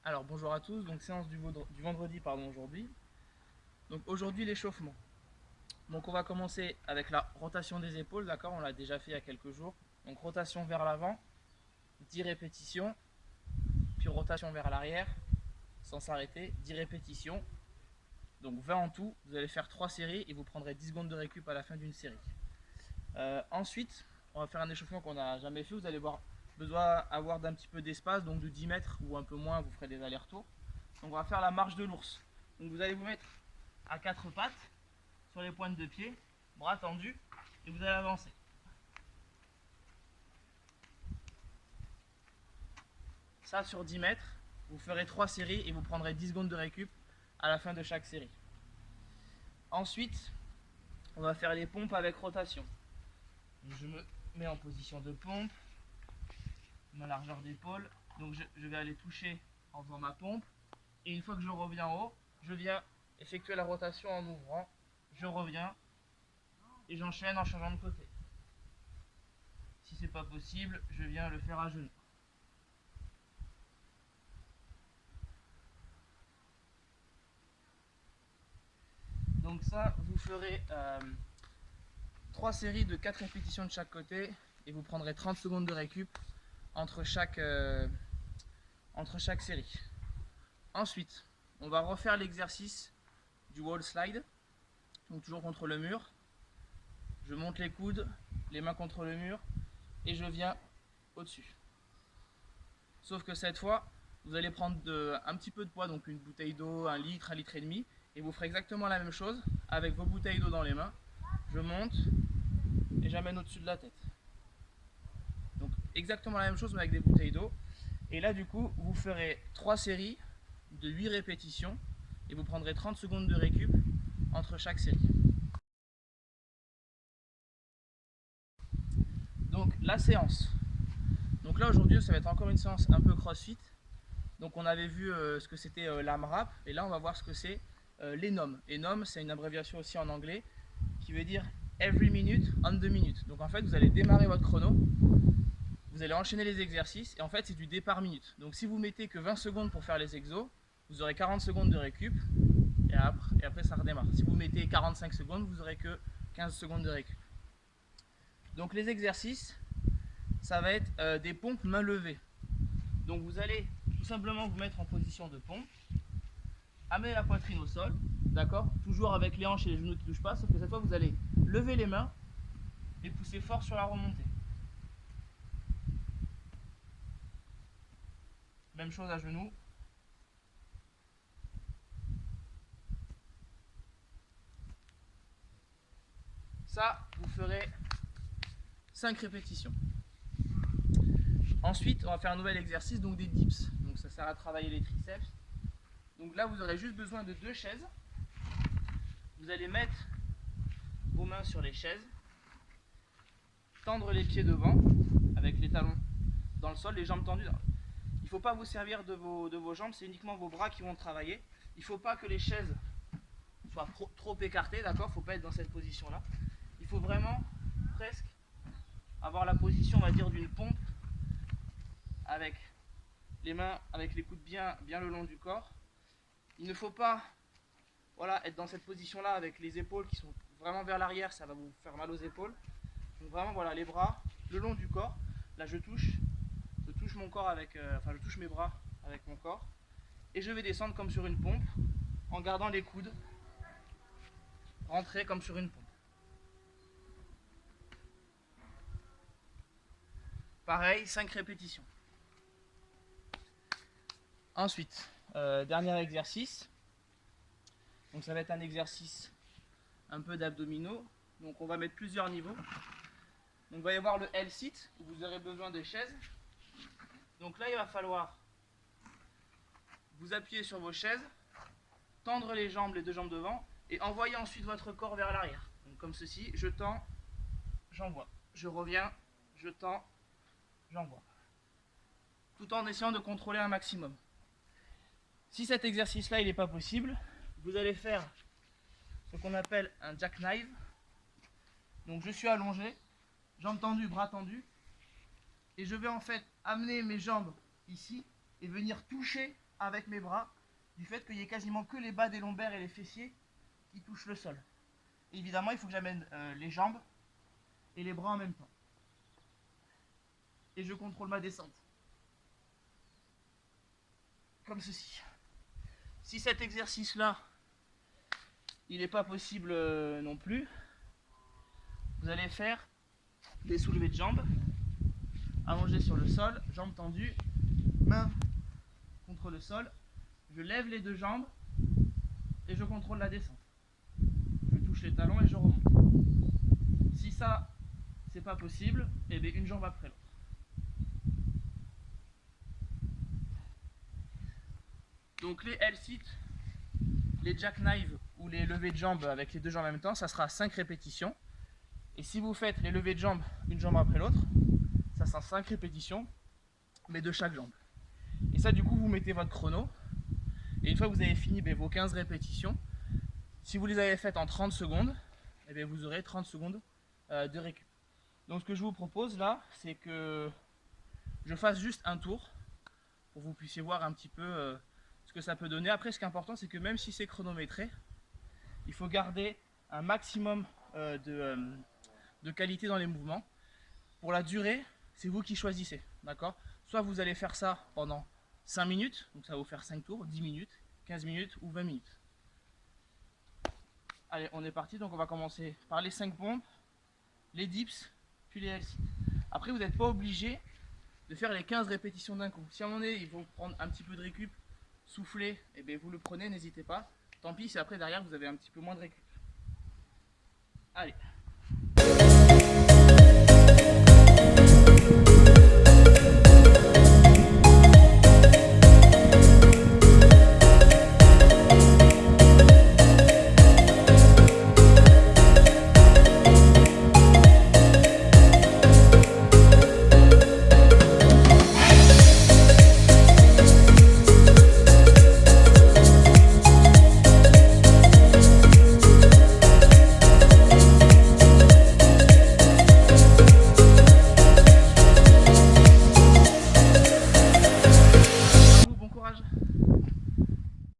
Alors bonjour à tous, donc séance du vendredi aujourd'hui. Donc aujourd'hui l'échauffement. Donc on va commencer avec la rotation des épaules, d'accord, on l'a déjà fait il y a quelques jours. Donc rotation vers l'avant, 10 répétitions, puis rotation vers l'arrière, sans s'arrêter, 10 répétitions. Donc 20 en tout, vous allez faire 3 séries et vous prendrez 10 secondes de récup à la fin d'une série. Ensuite, on va faire un échauffement qu'on n'a jamais fait, vous allez avoir d'un petit peu d'espace, donc de 10 mètres ou un peu moins, vous ferez des allers-retours. Donc on va faire la marche de l'ours. Donc vous allez vous mettre à quatre pattes sur les pointes de pied, bras tendus, et vous allez avancer. Ça sur 10 mètres, vous ferez 3 séries et vous prendrez 10 secondes de récup à la fin de chaque série. Ensuite, on va faire les pompes avec rotation. Donc je me mets en position de pompe, ma largeur d'épaule. Donc je vais aller toucher en faisant ma pompe. Et une fois que je reviens en haut, je viens effectuer la rotation en ouvrant. Je reviens et j'enchaîne en changeant de côté. Si c'est pas possible, je viens le faire à genoux. Donc ça, vous ferez 3 séries de 4 répétitions de chaque côté et vous prendrez 30 secondes de récup entre chaque série. Ensuite, on va refaire l'exercice du wall slide, donc toujours contre le mur. Je monte les coudes, les mains contre le mur et je viens au-dessus. Sauf que cette fois, vous allez prendre un petit peu de poids, donc une bouteille d'eau, 1 litre, 1 litre et demi, et vous ferez exactement la même chose avec vos bouteilles d'eau dans les mains. Je monte et j'amène au-dessus de la tête. Donc exactement la même chose mais avec des bouteilles d'eau. Et là du coup, vous ferez 3 séries de 8 répétitions et vous prendrez 30 secondes de récup entre chaque série. Donc la séance. Donc là aujourd'hui, ça va être encore une séance un peu crossfit. Donc on avait vu ce que c'était l'AMRAP et là on va voir ce que c'est l'ENOM. ENOM, c'est une abréviation aussi en anglais qui veut dire every minute on the minute. Donc en fait vous allez démarrer votre chrono, vous allez enchaîner les exercices et en fait c'est du départ minute. Donc si vous mettez que 20 secondes pour faire les exos, vous aurez 40 secondes de récup et après ça redémarre. Si vous mettez 45 secondes, vous aurez que 15 secondes de récup. Donc les exercices, ça va être des pompes main levée. Donc vous allez tout simplement vous mettre en position de pompe, amener la poitrine au sol, d'accord, toujours avec les hanches et les genoux qui ne touchent pas, sauf que cette fois vous allez lever les mains et pousser fort sur la remontée. Même chose à genoux. Ça, vous ferez 5 répétitions. Ensuite, on va faire un nouvel exercice, donc des dips. Donc ça sert à travailler les triceps. Donc là, vous aurez juste besoin de 2 chaises. Vous allez mettre vos mains sur les chaises, tendre les pieds devant avec les talons dans le sol, les jambes tendues. Il ne faut pas vous servir de vos jambes, c'est uniquement vos bras qui vont travailler. Il ne faut pas que les chaises soient trop écartées, d'accord. Il ne faut pas être dans cette position-là. Il faut vraiment presque avoir la position, on va dire, d'une pompe avec les mains, avec les coudes bien le long du corps. Il ne faut pas être dans cette position-là avec les épaules qui sont vraiment vers l'arrière, ça va vous faire mal aux épaules. Donc vraiment, voilà, les bras le long du corps. Là, je touche mon corps je touche mes bras avec mon corps. Et je vais descendre comme sur une pompe en gardant les coudes rentrés comme sur une pompe. Pareil, 5 répétitions. Ensuite, dernier exercice. Donc ça va être un exercice un peu d'abdominaux. Donc on va mettre plusieurs niveaux. Donc il va y avoir le L-sit où vous aurez besoin de chaises. Donc là il va falloir vous appuyer sur vos chaises, tendre les jambes, les 2 jambes devant et envoyer ensuite votre corps vers l'arrière. Donc comme ceci, je tends, j'envoie. Je reviens, je tends, j'envoie. Tout en essayant de contrôler un maximum. Si cet exercice-là il n'est pas possible, vous allez faire ce qu'on appelle un jackknife. Donc je suis allongé, jambes tendues, bras tendus, et je vais en fait amener mes jambes ici et venir toucher avec mes bras, du fait qu'il n'y ait quasiment que les bas des lombaires et les fessiers qui touchent le sol. Et évidemment, il faut que j'amène les jambes et les bras en même temps. Et je contrôle ma descente. Comme ceci. Si cet exercice-là, il n'est pas possible non plus, vous allez faire des soulevés de jambes, allongés sur le sol, jambes tendues, mains contre le sol. Je lève les deux jambes et je contrôle la descente. Je touche les talons et je remonte. Si ça, c'est pas possible, et bien une jambe après l'autre. Donc les L-sit, les jackknives ou les levées de jambes avec les deux jambes en même temps, ça sera 5 répétitions. Et si vous faites les levées de jambes une jambe après l'autre, ça sera 5 répétitions, mais de chaque jambe. Et ça, du coup, vous mettez votre chrono. Et une fois que vous avez fini vos 15 répétitions, si vous les avez faites en 30 secondes, eh bien, vous aurez 30 secondes de récup. Donc ce que je vous propose là, c'est que je fasse juste un tour pour que vous puissiez voir un petit peu ce que ça peut donner. Après, ce qui est important, c'est que même si c'est chronométré, il faut garder un maximum de qualité dans les mouvements. Pour la durée, c'est vous qui choisissez, d'accord? Soit vous allez faire ça pendant 5 minutes, donc ça va vous faire 5 tours, 10 minutes, 15 minutes ou 20 minutes. Allez, on est parti, donc on va commencer par les 5 pompes, les dips, puis les L-sit. Après, vous n'êtes pas obligé de faire les 15 répétitions d'un coup. Si à un moment donné, il faut prendre un petit peu de récup, souffler, et bien vous le prenez, n'hésitez pas. Tant pis si après derrière vous avez un petit peu moins de récup. Allez.